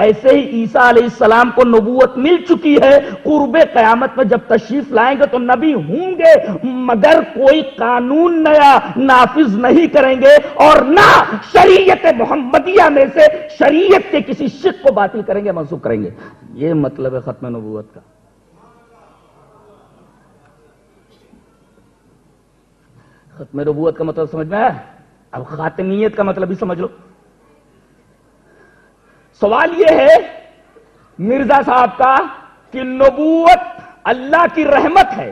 ایسے ہی عیسیٰ علیہ السلام کو نبوت مل چکی ہے، قرب قیامت میں جب تشریف لائیں گے تو نبی ہوں گے، مگر کوئی قانون نیا نافذ نہیں کریں گے اور نہ شریعت محمدیہ میں سے شریعت کے کسی شق کو باطل کریں گے، منسوخ کریں گے۔ یہ مطلب ہے ختم نبوت کا۔ ختم نبوت کا مطلب سمجھ میں آیا؟ اب خاتمیت کا مطلب بھی سمجھ لو۔ سوال یہ ہے مرزا صاحب کا کہ نبوت اللہ کی رحمت ہے،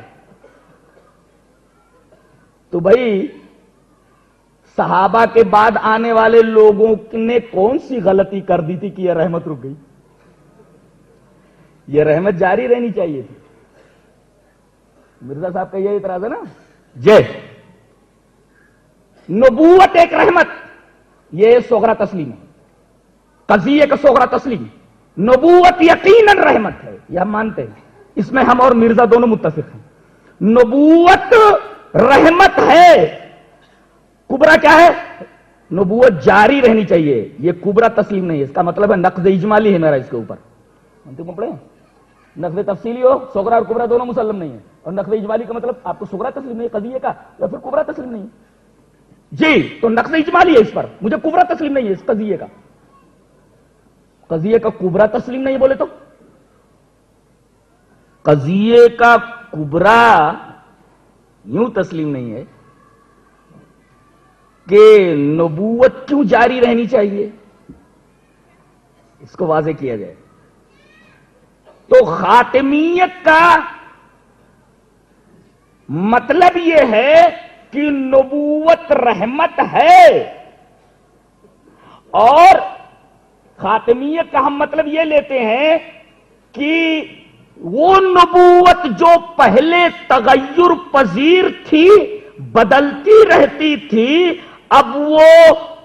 تو بھائی صحابہ کے بعد آنے والے لوگوں نے کون سی غلطی کر دی تھی کہ یہ رحمت رک گئی؟ یہ رحمت جاری رہنی چاہیے تھی۔ مرزا صاحب کا یہ اعتراض ہے نا جے نبوت ایک رحمت، یہ صغرا تسلیم ہے، قضیے کا صغرا تسلیم۔ نبوت یقیناً رحمت ہے، یہ ہم مانتے ہیں، اس میں ہم اور مرزا دونوں متفق ہیں۔ نبوت رحمت ہے، کبرا کیا ہے؟ نبوت جاری رہنی چاہیے، یہ کبرا تسلیم نہیں ہے۔ اس کا مطلب ہے نقض اجمالی ہے میرا اس کے اوپر، پڑھیں نقض تفصیلی ہو، صغرا اور کبرا دونوں مسلم نہیں ہے، اور نقض اجمالی کا مطلب آپ کو صغرا تسلیم نہیں قضیے کا یا پھر کبرا تسلیم نہیں جی، تو نقض اجمالی ہے اس پر، مجھے کبرا تسلیم نہیں ہے اس قضیے کا۔ قضیے کا کبرا تسلیم نہیں بولے تو قضیے کا کبرا یوں تسلیم نہیں ہے کہ نبوت کیوں جاری رہنی چاہیے، اس کو واضح کیا جائے۔ تو خاتمیت کا مطلب یہ ہے کہ نبوت رحمت ہے، اور خاتمیت کا ہم مطلب یہ لیتے ہیں کہ وہ نبوت جو پہلے تغیر پذیر تھی، بدلتی رہتی تھی، اب وہ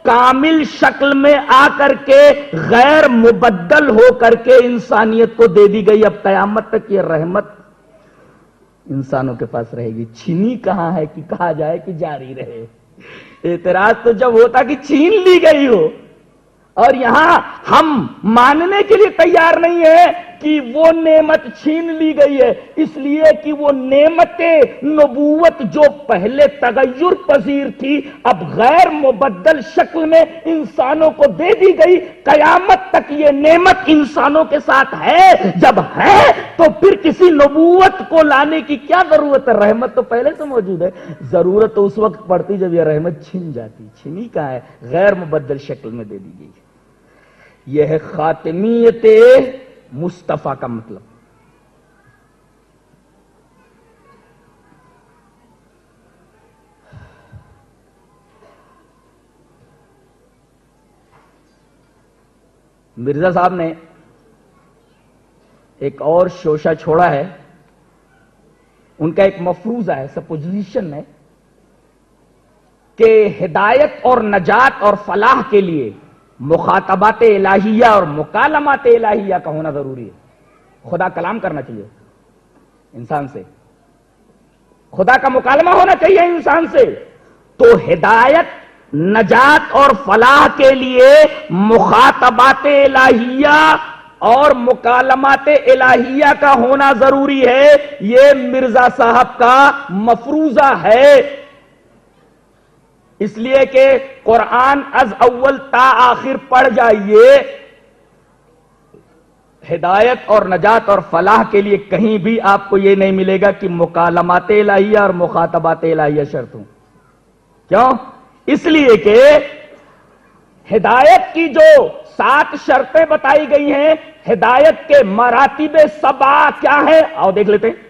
کامل شکل میں آ کر کے غیر مبدل ہو کر کے انسانیت کو دے دی گئی۔ اب قیامت تک یہ رحمت انسانوں کے پاس رہے گی۔ چھینی کہاں ہے کہ کہا جائے کہ جاری رہے؟ اعتراض تو جب ہوتا کہ چھین لی گئی ہو، اور یہاں ہم ماننے کے لیے تیار نہیں ہے کہ وہ نعمت چھین لی گئی ہے، اس لیے کہ وہ نعمت نبوت جو پہلے تغیر پذیر تھی اب غیر مبدل شکل میں انسانوں کو دے دی گئی۔ قیامت تک یہ نعمت انسانوں کے ساتھ ہے، جب ہے تو پھر کسی نبوت کو لانے کی کیا ضرورت ہے؟ رحمت تو پہلے سے موجود ہے، ضرورت تو اس وقت پڑتی جب یہ رحمت چھن جاتی۔ چھنی کہاں ہے؟ غیر مبدل شکل میں دے دی گئی۔ یہ ہے خاتمیت مصطفیٰ کا مطلب۔ مرزا صاحب نے ایک اور شوشہ چھوڑا ہے، ان کا ایک مفروضہ ہے، سپوزیشن ہے کہ ہدایت اور نجات اور فلاح کے لیے مخاطبات الہیہ اور مکالمات الہیہ کا ہونا ضروری ہے۔ خدا کلام کرنا چاہیے انسان سے، خدا کا مکالمہ ہونا چاہیے انسان سے، تو ہدایت نجات اور فلاح کے لیے مخاطبات الہیہ اور مکالمات الہیہ کا ہونا ضروری ہے۔ یہ مرزا صاحب کا مفروضہ ہے، اس لیے کہ قرآن از اول تا آخر پڑھ جائیے، ہدایت اور نجات اور فلاح کے لیے کہیں بھی آپ کو یہ نہیں ملے گا کہ مکالمات الہیہ اور مخاطبات الہیہ شرط ہوں۔ کیوں؟ اس لیے کہ ہدایت کی جو 7 شرطیں بتائی گئی ہیں، ہدایت کے مراتب 7 کیا ہے؟ آؤ دیکھ لیتے ہیں۔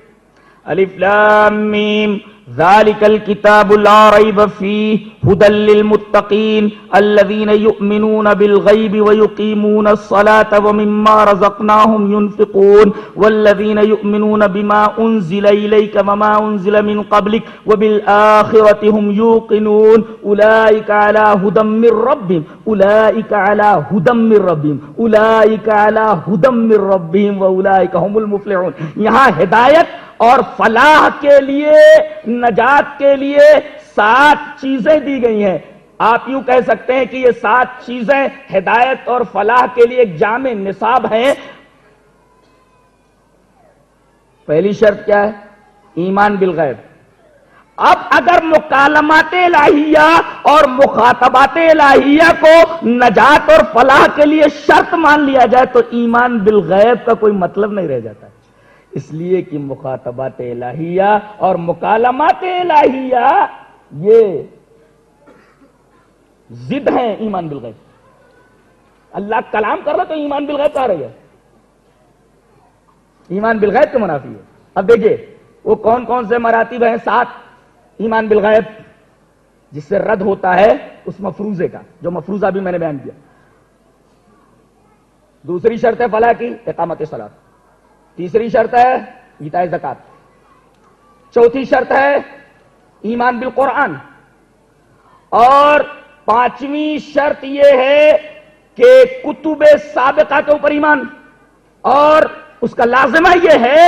الف لام میم ذالک الکتاب لا ریب فیہ ھدی للمتقین الذین یؤمنون بالغیب ویقیمون الصلاة ومما رزقناہم ینفقون والذین یؤمنون بما انزل الیک وما انزل من قبلک وبالآخرۃ ھم یوقنون اولئک علی ھدی من ربہم اولئک علی ھدی من ربہم اولئک علی ھدی من ربہم واولئک ھم المفلحون۔ یہاں ہدایت اور فلاح کے لیے، نجات کے لیے 7 چیزیں دی گئی ہیں۔ آپ یوں کہہ سکتے ہیں کہ یہ 7 چیزیں ہدایت اور فلاح کے لیے ایک جامع نصاب ہیں. پہلی شرط کیا ہے؟ ایمان بالغیب. اب اگر مکالمات الہیہ اور مخاطبات الہیہ کو نجات اور فلاح کے لیے شرط مان لیا جائے تو ایمان بالغیب کا کوئی مطلب نہیں رہ جاتا. اس لیے کہ مخاطبات الہیہ اور مکالمات الہیہ یہ ضد ہیں ایمان بالغیب. اللہ کلام کر رہا تو ایمان بالغیب کہا رہی ہے، ایمان بالغیب کے منافی ہے. اب دیکھیے وہ کون کون سے مراتب ہیں 7 ایمان بالغیب جس سے رد ہوتا ہے اس مفروضے کا، جو مفروضہ بھی میں نے بیان کیا. دوسری شرط ہے فلاح کی اقامت صلاۃ. تیسری شرط ہے ایتاء زکات. چوتھی شرط ہے ایمان بالقرآن. اور 5ویں شرط یہ ہے کہ کتب سابقہ کے اوپر ایمان، اور اس کا لازمہ یہ ہے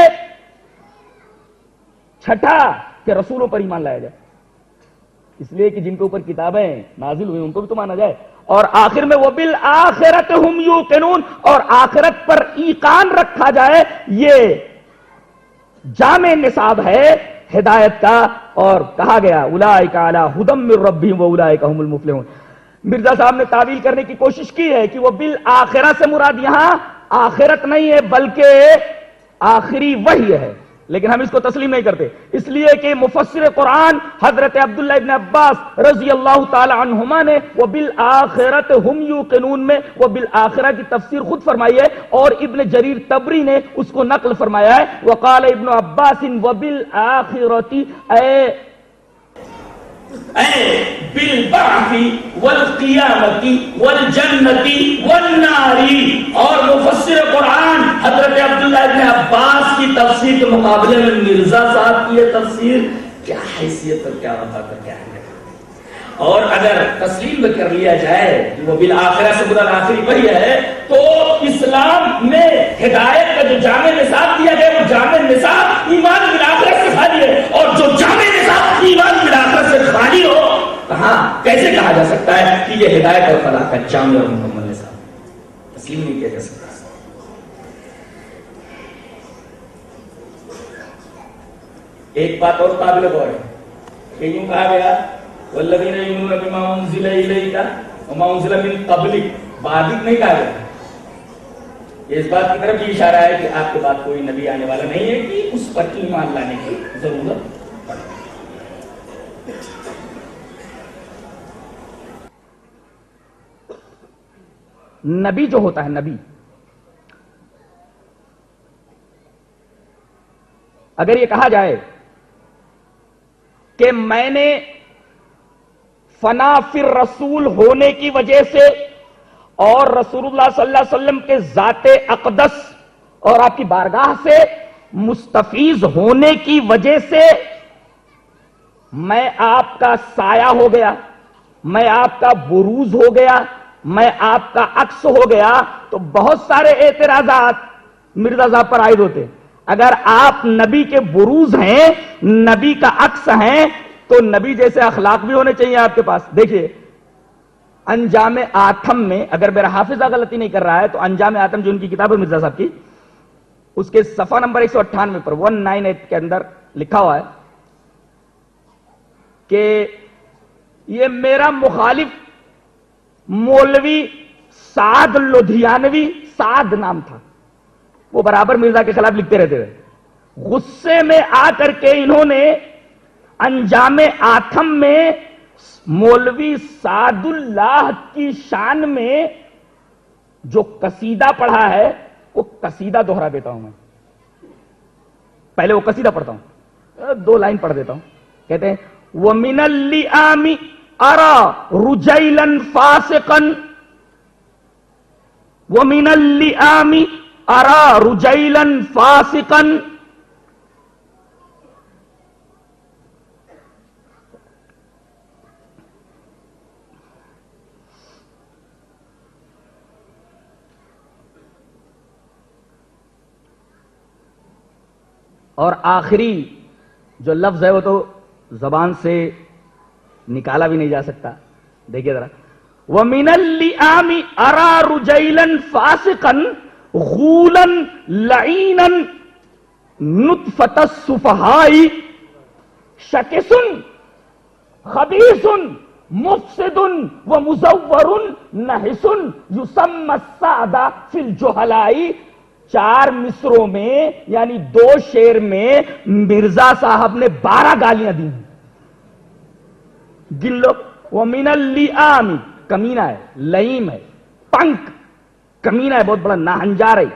6 کہ رسولوں پر ایمان لایا جائے، اس لیے کہ جن کے اوپر کتابیں نازل ہوئی ان کو بھی تو مانا جائے. اور آخر میں وبالآخرۃ ہم یوقنون، اور آخرت پر ایقان رکھا جائے. یہ جامع نصاب ہے ہدایت کا. اور کہا گیا اولئک علی ھدی من ربہم واولئک هم المفلحون. مرزا صاحب نے تعویل کرنے کی کوشش کی ہے کہ وہ بالآخرہ سے مراد یہاں آخرت نہیں ہے بلکہ آخری وحی ہے، لیکن ہم اس کو تسلیم نہیں کرتے، اس لیے کہ مفسر قرآن حضرت عبداللہ ابن عباس رضی اللہ تعالی عنہما نے وہ بالآخرت ہم یوقنون میں وہ بالآخرہ کی تفسیر خود فرمائی ہے، اور ابن جریر طبری نے اس کو نقل فرمایا ہے. وقال ابن عباس وبالآخرۃ بالبعث والقیامت والجنت والنار. اور مفسر قرآن حضرت عبداللہ ابن عباس کی تفسیر کے مقابلے میں مرزا صاحب کی یہ تفسیر کیا حیثیت اور کیا وفا کر کیا ہے. اور اگر تسلیم کر لیا جائے کہ وہ بالآخرہ سے مراد آخری وحی ہے تو اسلام میں ہدایت کا جو جامع نصاب دیا گیا وہ جامع نصاب ایمان بالآخرہ سے خالی ہے، اور جو جامع نصاب ایمان بالآخرہ سے خالی ہو کہاں کیسے کہا جا سکتا ہے کہ یہ ہدایت اور فلاح کا جامع اور مکمل نصاب؟ تسلیم نہیں کیا جا سکتا. ایک بات اور قابل غور ہے کہ یوں کہا گیا والذین یؤمنون بما انزل الیک وما انزل من قبلک. بعدک نہیں کہا گیا. اس بات کی طرف یہ اشارہ ہے کہ آپ کے بعد کوئی نبی آنے والا نہیں ہے کہ اس پر ایمان لانے کی ضرورت پڑے. نبی جو ہوتا ہے نبی، اگر یہ کہا جائے کہ میں نے فنا فی الرسول ہونے کی وجہ سے اور رسول اللہ صلی اللہ علیہ وسلم کے ذات اقدس اور آپ کی بارگاہ سے مستفیض ہونے کی وجہ سے میں آپ کا سایہ ہو گیا، میں آپ کا بروز ہو گیا، میں آپ کا عکس ہو گیا، تو بہت سارے اعتراضات مرزا صاحب پر عائد ہوتے. اگر آپ نبی کے بروز ہیں، نبی کا عکس ہیں، تو نبی جیسے اخلاق بھی ہونے چاہیے آپ کے پاس. دیکھیے انجام آتم میں، اگر میرا حافظہ غلطی نہیں کر رہا ہے تو انجام آتم جو ان کی کتاب ہے مرزا صاحب کی، اس کے صفحہ نمبر 198 پر 198 کے اندر لکھا ہوا ہے کہ یہ میرا مخالف مولوی سعد لدھیانوی، سعد نام تھا، وہ برابر مرزا کے خلاف لکھتے رہتے تھے. غصے میں آ کر کے انہوں نے انجام آتم میں مولوی سعد اللہ کی شان میں جو قصیدہ پڑھا ہے وہ قصیدہ دوہرا دیتا ہوں. میں پہلے وہ قصیدہ پڑھتا ہوں، 2 لائن پڑھ دیتا ہوں. کہتے ہیں وَمِنَ اللِّئَامِ أَرَى رُجَيْلًا فَاسِقًا، وَمِنَ اللِّئَامِ أَرَى رُجَيْلًا فَاسِقًا. اور آخری جو لفظ ہے وہ تو زبان سے نکالا بھی نہیں جا سکتا. دیکھیے ذرا، وَمِنَ اللِّئَامِ أَرَى رُجَيْلًا فَاسِقًا غُولًا لَعِينًا نُطْفَةَ السُّفَهَاءِ شَكِسٌ خَبِيثٌ مُفْسِدٌ وَمُزَوَّرٌ نَحِسٌ يُسَمَّى السَّعْدَ فِي الْجُهَلَاءِ. 4 مصروں میں یعنی 2 شعر میں مرزا صاحب نے 12 گالیاں دی. گن لو. وَمِنَ اللِّئَامِ کمینہ ہے، لئیم ہے، پنک کمینہ ہے، بہت بڑا ناہنجار ہے.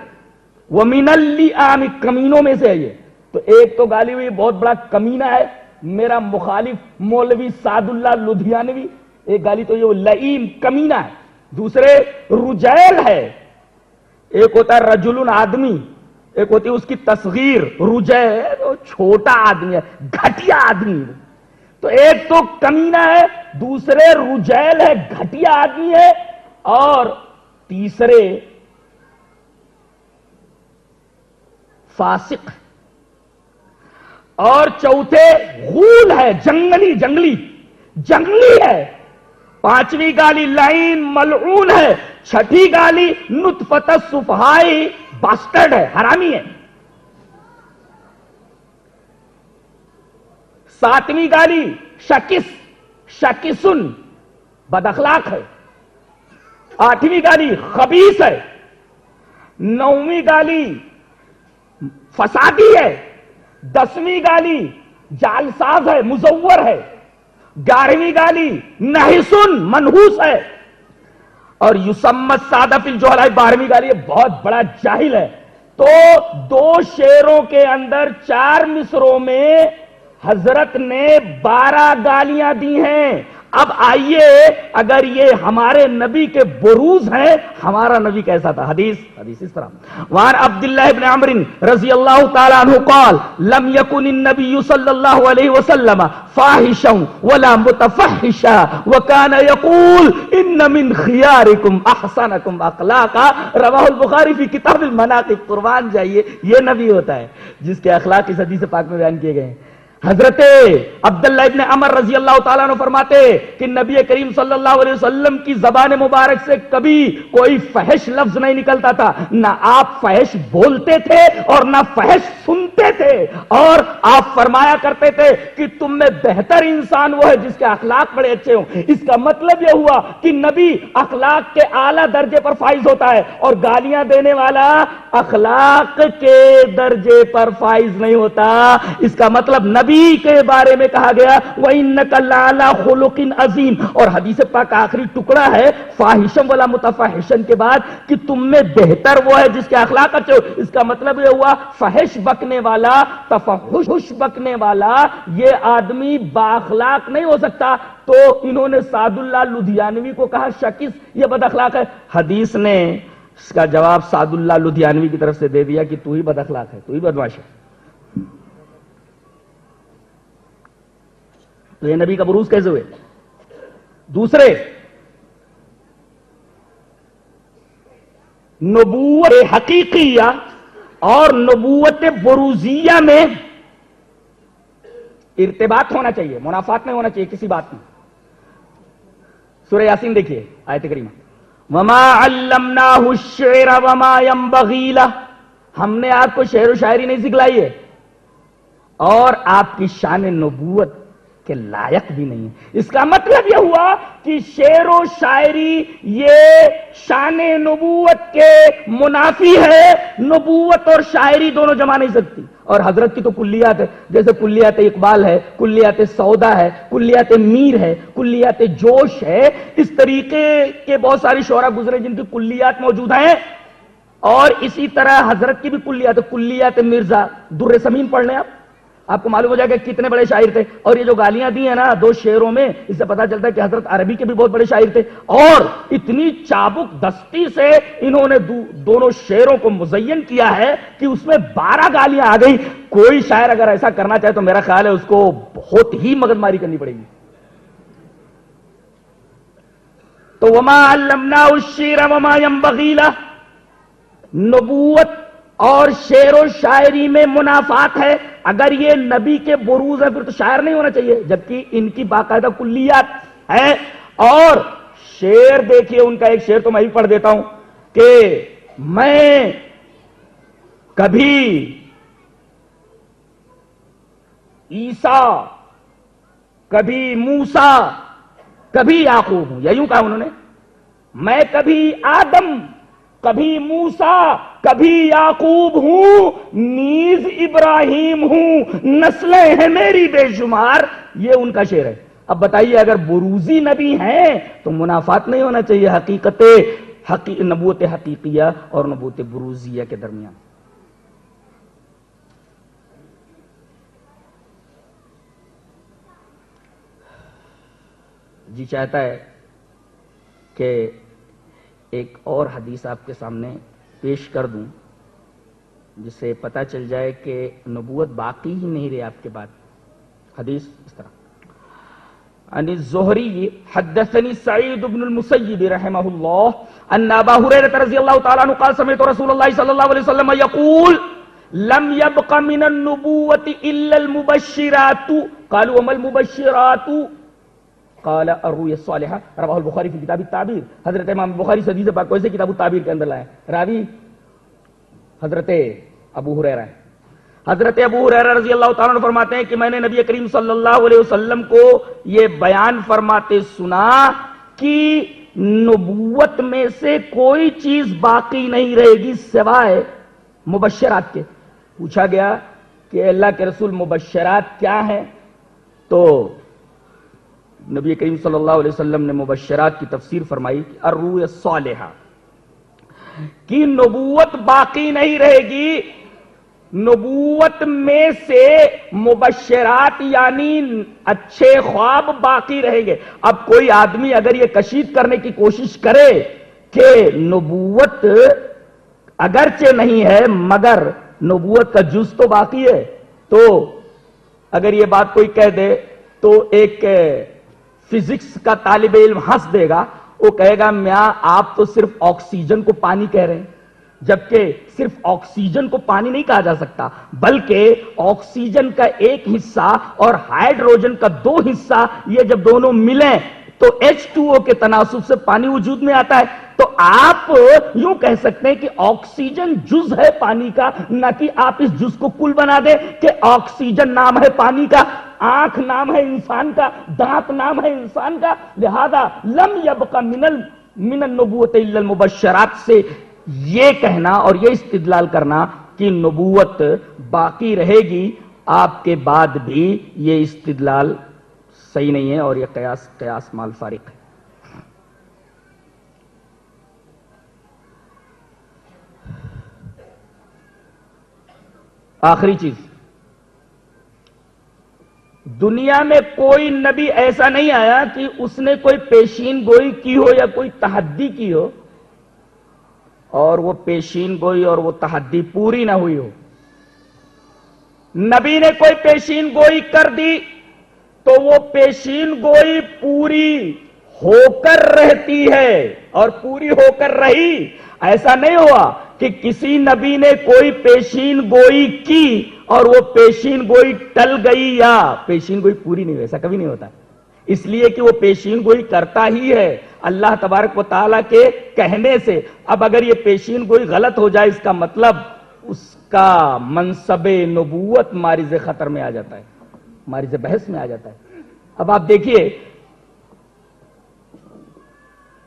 وَمِنَ اللِّئَامِ کمینوں میں سے ہے یہ. تو ایک تو گالی ہوئی بہت بڑا کمینہ ہے میرا مخالف مولوی سعد اللہ لدھیانوی، ایک گالی تو یہ لئیم کمینہ ہے. دوسرے رجیل ہے، ایک ہوتا ہے رجل آدمی، ایک ہوتی ہے اس کی تصغیر. رجیل وہ چھوٹا آدمی ہے، گھٹیا آدمی. تو ایک تو کمینہ ہے، دوسرے رجیل ہے، گھٹیا آدمی ہے، اور تیسرے فاسق، اور چوتھے غول ہے، جنگلی ہے. 5ویں گالی لعین ملعون ہے. 6ٹھی گالی نطفۃ السفہاء باسٹرڈ ہے، حرامی ہے. 7ویں گالی شکسن بد اخلاق ہے. 8ویں گالی خبیث ہے. 9ویں گالی فسادی ہے. 10ویں گالی جعلساز ہے، مزور ہے. 11ویں گالی نحسن منحوس ہے. اور یسمى السعد فی الجہلاء 12ویں گالی بہت بڑا جاہل ہے. تو 2 شعروں کے اندر 4 مصروں میں حضرت نے 12 گالیاں دی ہیں. اب آئیے اگر یہ ہمارے نبی کے بروز ہیں، ہمارا نبی کیسا تھا؟ حدیث اس طرح. وعن عبداللہ بن عمر رضی اللہ تعالی عنہ قال لم يكن النبي صلی اللہ علیہ وسلم فاحشا ولا متفحشا وكان يقول ان من خياركم احسنكم اخلاقا. رواہ البخاری فی کتاب المناقب. قربان جائیے، یہ نبی ہوتا ہے جس کے اخلاق اس حدیث پاک میں بیان کیے گئے ہیں. حضرت عبداللہ ابن عمر رضی اللہ تعالیٰ عنہ فرماتے کہ نبی کریم صلی اللہ علیہ وسلم کی زبان مبارک سے کبھی کوئی فحش لفظ نہیں نکلتا تھا. نہ آپ فحش بولتے تھے اور نہ فحش سنتے تھے. اور آپ فرمایا کرتے تھے کہ تم میں بہتر انسان وہ ہے جس کے اخلاق بڑے اچھے ہوں. اس کا مطلب یہ ہوا کہ نبی اخلاق کے اعلیٰ درجے پر فائز ہوتا ہے اور گالیاں دینے والا اخلاق کے درجے پر فائز نہیں ہوتا. اس کا مطلب نبی کے بارے میں کہا گیا وَإِنَّكَ لَعَلَىٰ خُلُقٍ عَظِيمٍ. اور حدیث پاک کا آخری ٹکڑا ہے فاحشم ولا متفحشن کے بعد کہ تم میں بہتر وہ ہے جس کے اخلاق اچھے ہو. اس کا مطلب یہ ہوا فحش بکنے والا، تفحش بکنے والا یہ آدمی بااخلاق نہیں ہو سکتا. تو انہوں نے سعد اللہ لدھیانوی کو کہا شکس، یہ بد اخلاق ہے. حدیث نے اس کا جواب سعد اللہ لدھیانوی کی طرف سے دے دیا کہ تو ہی بد اخلاق ہے، تو ہی بدمعاش ہے. تو یہ نبی کا بروز کیسے ہوئے؟ دوسرے نبوت حقیقیہ اور نبوت بروزیہ میں ارتباط ہونا چاہیے، منافات نہیں ہونا چاہیے کسی بات میں. سورہ یاسین دیکھیے آیت کریمہ. وما علمناہ الشعر وما ينبغی لہ. ہم نے آپ کو شعر و شاعری نہیں سکھلائی ہے اور آپ کی شان نبوت کے لائق بھی نہیں ہے. اس کا مطلب یہ ہوا کہ شعر و شاعری یہ شان نبوت کے منافی ہے. نبوت اور شاعری دونوں جمع نہیں سکتی. اور حضرت کی تو کلیات ہے، جیسے کلیات اقبال ہے، کلیات سودا ہے، کلیات میر ہے، کلیات جوش ہے. اس طریقے کے بہت ساری شعراء گزرے جن کی کلیات موجود ہیں. اور اسی طرح حضرت کی بھی کلیات مرزا در سمین پڑھ لیں آپ کو معلوم ہو جائے گا کتنے بڑے شاعر تھے. اور یہ جو گالیاں دی ہیں نا 2 شعروں میں، اس سے پتا چلتا ہے کہ حضرت عربی کے بھی بہت بڑے شاعر تھے. اور اتنی چابک دستی سے انہوں نے دونوں شعروں کو مزین کیا ہے کہ اس میں 12 گالیاں آ گئی. کوئی شاعر اگر ایسا کرنا چاہے تو میرا خیال ہے اس کو بہت ہی مگن ماری کرنی پڑے گی. تو وما علمناہ الشعر وما ينبغی لہ. نبوت اور شعر و شاعری میں منافات ہے. اگر یہ نبی کے بروز ہے پھر تو شاعر نہیں ہونا چاہیے، جبکہ ان کی باقاعدہ کلیات ہے. اور شعر دیکھیے ان کا، ایک شعر تو میں بھی پڑھ دیتا ہوں کہ میں کبھی عیسیٰ، کبھی موسیٰ، کبھی یعقوب ہوں، یا یوں کہا انہوں نے، میں کبھی آدم، کبھی موسیٰ، کبھی یعقوب ہوں، نیز ابراہیم ہوں، نسلیں ہیں میری بے شمار. یہ ان کا شعر ہے. اب بتائیے اگر بروزی نبی ہیں تو منافات نہیں ہونا چاہیے نبوت حقیقیہ اور نبوت بروزیہ کے درمیان. جی چاہتا ہے کہ ایک اور حدیث آپ کے سامنے پیش کر دوں جس سے پتہ چل جائے کہ نبوت باقی ہی نہیں رہی آپ کے بعد. حدیث اس طرح: عن الزہری حدثني سعید بن المسیب رحمہ اللہ ان ابا ہریرہ رضی اللہ تعالی عنہ قال سمعت رسول اللہ صلی اللہ علیہ وسلم یقول لم يبق من النبوة الا المبشرات. قالوا وما المبشرات؟ قال الرؤيا الصالحة. رواہ البخاری فی کتاب التعبیر. حضرت امام بخاری حدیث پاک کو ایسے کتاب التعبیر کے اندر لائے. راوی حضرت ابو ہریرہ ہیں. حضرت ابو ہریرہ رضی اللہ تعالیٰ عنہ فرماتے ہیں کہ میں نے نبی کریم صلی اللہ علیہ وسلم کو یہ بیان فرماتے سنا کہ نبوت میں سے کوئی چیز باقی نہیں رہے گی سوائے مبشرات کے. پوچھا گیا کہ اللہ کے رسول مبشرات کیا ہیں؟ تو نبی کریم صلی اللہ علیہ وسلم نے مبشرات کی تفسیر فرمائی کہ الرؤیا الصالحہ، کہ نبوت باقی نہیں رہے گی. نبوت میں سے مبشرات یعنی اچھے خواب باقی رہیں گے. اب کوئی آدمی اگر یہ کشید کرنے کی کوشش کرے کہ نبوت اگرچہ نہیں ہے مگر نبوت کا جز تو باقی ہے، تو اگر یہ بات کوئی کہہ دے تو ایک فزکس کا طالب علم ہنس دے گا. وہ کہے گا میاں آپ تو صرف آکسیجن کو پانی کہہ رہے ہیں، جبکہ صرف آکسیجن کو پانی نہیں کہا جا سکتا، بلکہ آکسیجن کا ایک حصہ اور ہائیڈروجن کا دو حصہ، یہ جب دونوں ملیں تو H2O کے تناسب سے پانی وجود میں آتا ہے. تو آپ یوں کہہ سکتے ہیں کہ آکسیجن جز ہے پانی کا، نہ کہ آپ اس جز کو کل بنا دیں کہ آکسیجن نام ہے پانی کا، آنکھ نام ہے انسان کا، دانت نام ہے انسان کا. لہذا لم یبق من النبوت الا المبشرات سے یہ کہنا اور یہ استدلال کرنا کہ نبوت باقی رہے گی آپ کے بعد بھی، یہ استدلال صحیح نہیں ہے اور یہ قیاس مال فارق ہے. آخری چیز، دنیا میں کوئی نبی ایسا نہیں آیا کہ اس نے کوئی پیشین گوئی کی ہو یا کوئی تحدی کی ہو اور وہ پیشین گوئی اور وہ تحدی پوری نہ ہوئی ہو. نبی نے کوئی پیشین گوئی کر دی تو وہ پیشین گوئی پوری ہو کر رہتی ہے اور پوری ہو کر رہی. ایسا نہیں ہوا کہ کسی نبی نے کوئی پیشین گوئی کی اور وہ پیشین گوئی ٹل گئی یا پیشین گوئی پوری نہیں ہوئی. ایسا کبھی نہیں ہوتا، اس لیے کہ وہ پیشین گوئی کرتا ہی ہے اللہ تبارک و تعالیٰ کے کہنے سے. اب اگر یہ پیشین گوئی غلط ہو جائے اس کا مطلب اس کا منصب نبوت مارز خطر میں آ جاتا ہے، مارز بحث میں آ جاتا ہے. اب آپ دیکھیے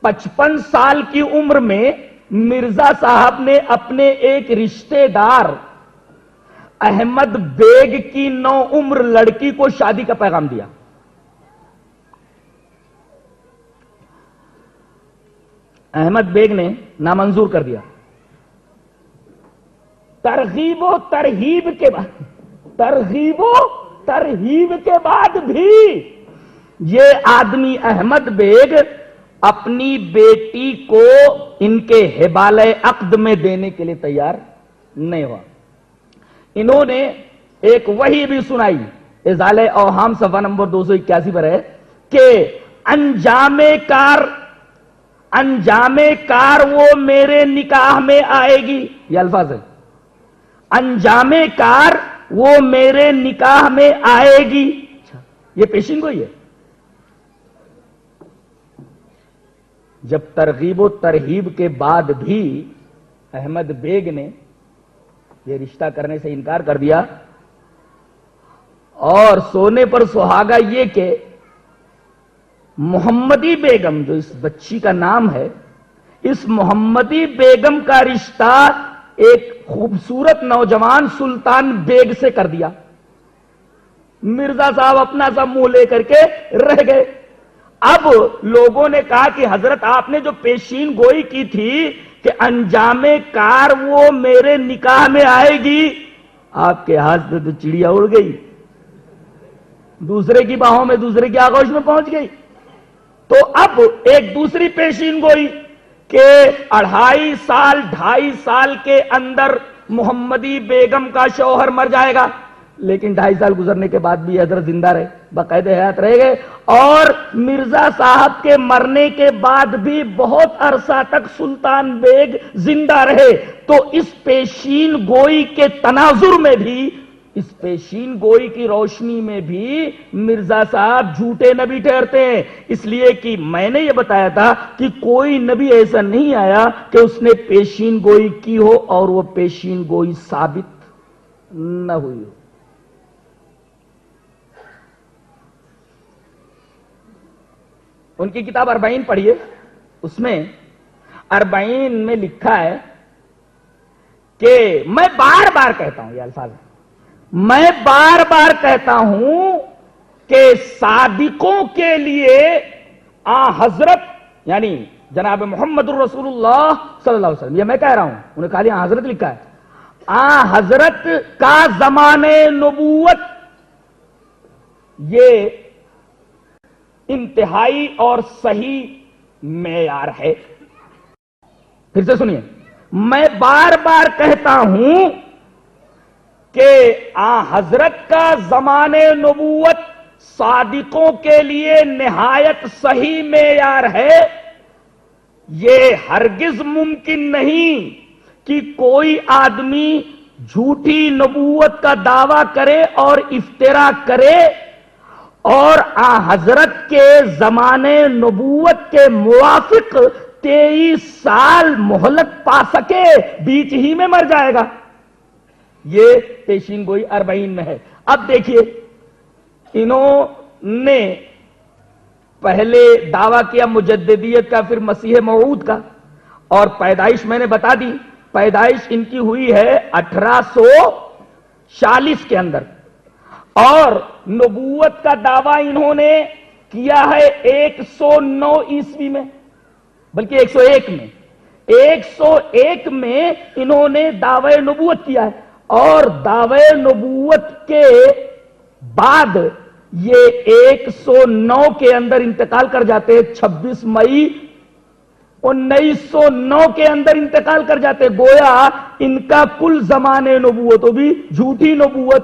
55 سال کی عمر میں مرزا صاحب نے اپنے ایک رشتہ دار احمد بیگ کی 9 عمر لڑکی کو شادی کا پیغام دیا. احمد بیگ نے نامنظور کر دیا. ترغیب و ترہیب کے بعد بھی یہ آدمی احمد بیگ اپنی بیٹی کو ان کے حبالہ عقد میں دینے کے لیے تیار نہیں ہوا. انہوں نے ایک وحی بھی سنائی، ازالہ اوہام صفحہ نمبر 281 پر ہے کہ انجام کار وہ میرے نکاح میں آئے گی. یہ الفاظ ہے، انجام کار وہ میرے نکاح میں آئے گی. یہ پیشین گوئی ہے. جب ترغیب و ترہیب کے بعد بھی احمد بیگ نے یہ رشتہ کرنے سے انکار کر دیا، اور سونے پر سہاگا یہ کہ محمدی بیگم جو اس بچی کا نام ہے، اس محمدی بیگم کا رشتہ ایک خوبصورت نوجوان سلطان بیگ سے کر دیا، مرزا صاحب اپنا سب منہ لے کر کے رہ گئے۔ اب لوگوں نے کہا کہ حضرت آپ نے جو پیشین گوئی کی تھی کہ انجام کار وہ میرے نکاح میں آئے گی، آپ کے ہاتھ سے تو چڑیا اڑ گئی، دوسرے کی باہوں میں، دوسرے کی آغوش میں پہنچ گئی۔ تو اب ایک دوسری پیشین گوئی کہ 2.5 سال کے اندر محمدی بیگم کا شوہر مر جائے گا، لیکن 2.5 سال گزرنے کے بعد بھی حضرت زندہ رہے، باقاعد حیات رہ گئے، اور مرزا صاحب کے مرنے کے بعد بھی بہت عرصہ تک سلطان بیگ زندہ رہے۔ تو اس پیشین گوئی کے تناظر میں بھی، اس پیشین گوئی کی روشنی میں بھی مرزا صاحب جھوٹے نبی ٹھہرتے ہیں، اس لیے کہ میں نے یہ بتایا تھا کہ کوئی نبی ایسا نہیں آیا کہ اس نے پیشین گوئی کی ہو اور وہ پیشین گوئی ثابت نہ ہوئی ہو۔ ان کی کتاب 40 پڑھیے، اس میں 40 میں لکھا ہے کہ میں بار بار کہتا ہوں، یہ الفاظ میں بار بار کہتا ہوں کہ صادقوں کے لیے حضرت یعنی جناب محمد الرسول اللہ صلی اللہ علیہ وسلم، یہ میں کہہ رہا ہوں، انہیں کہا لیا حضرت لکھا ہے، حضرت کا زمانے نبوت یہ انتہائی اور صحیح معیار ہے۔ پھر سے سنیے، میں بار بار کہتا ہوں کہ حضرت کا زمانے نبوت صادقوں کے لیے نہایت صحیح معیار ہے۔ یہ ہرگز ممکن نہیں کہ کوئی آدمی جھوٹی نبوت کا دعویٰ کرے اور افترا کرے اور حضرت کے زمانے نبوت کے موافق 23 سال مہلت پا سکے، بیچ ہی میں مر جائے گا۔ یہ پیشین گوئی 40 میں ہے۔ اب دیکھیے، انہوں نے پہلے دعویٰ کیا مجددیت کا، پھر مسیح موعود کا، اور پیدائش میں نے بتا دی، پیدائش ان کی ہوئی ہے 1846 کے اندر، اور نبوت کا دعویٰ انہوں نے کیا ہے 109 عیسوی میں، بلکہ 101 میں، 101 میں انہوں نے دعوی نبوت کیا ہے، اور دعوی نبوت کے بعد یہ 109 کے اندر انتقال کر جاتے ہیں، 26 مئی 1909 کے اندر انتقال کر جاتے۔ گویا ان کا کل زمانے نبوت بھی جھوٹی نبوت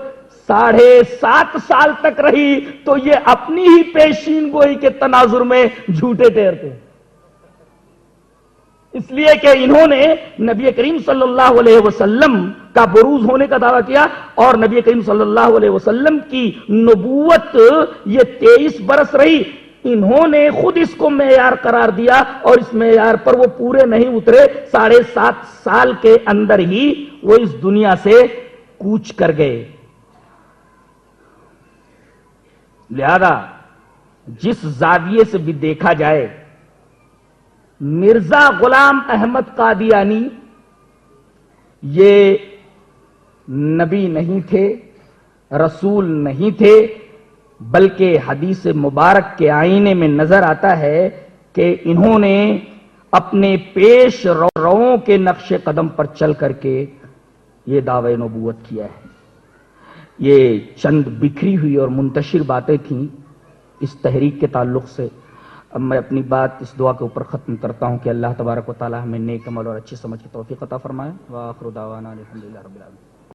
7.5 سال تک رہی، تو یہ اپنی ہی پیشین گوئی کے تناظر میں جھوٹے ٹھہرتے ہیں، اس لیے کہ انہوں نے نبی کریم صلی اللہ علیہ وسلم کا بروز ہونے کا دعویٰ کیا، اور نبی کریم صلی اللہ علیہ وسلم کی نبوت یہ 23 برس رہی، انہوں نے خود اس کو معیار قرار دیا، اور اس معیار پر وہ پورے نہیں اترے، 7.5 سال کے اندر ہی وہ اس دنیا سے کوچ کر گئے۔ لہذا جس زاویے سے بھی دیکھا جائے، مرزا غلام احمد قادیانی یہ نبی نہیں تھے، رسول نہیں تھے، بلکہ حدیث مبارک کے آئینے میں نظر آتا ہے کہ انہوں نے اپنے پیش رووں کے نقش قدم پر چل کر کے یہ دعوی نبوت کیا ہے۔ یہ چند بکھری ہوئی اور منتشر باتیں تھیں اس تحریک کے تعلق سے۔ اب میں اپنی بات اس دعا کے اوپر ختم کرتا ہوں کہ اللہ تبارک و تعالی ہمیں نیک عمل اور اچھی سمجھ کی توفیق عطا فرمائے۔ وآخر دعوانا الحمدللہ رب العالمین۔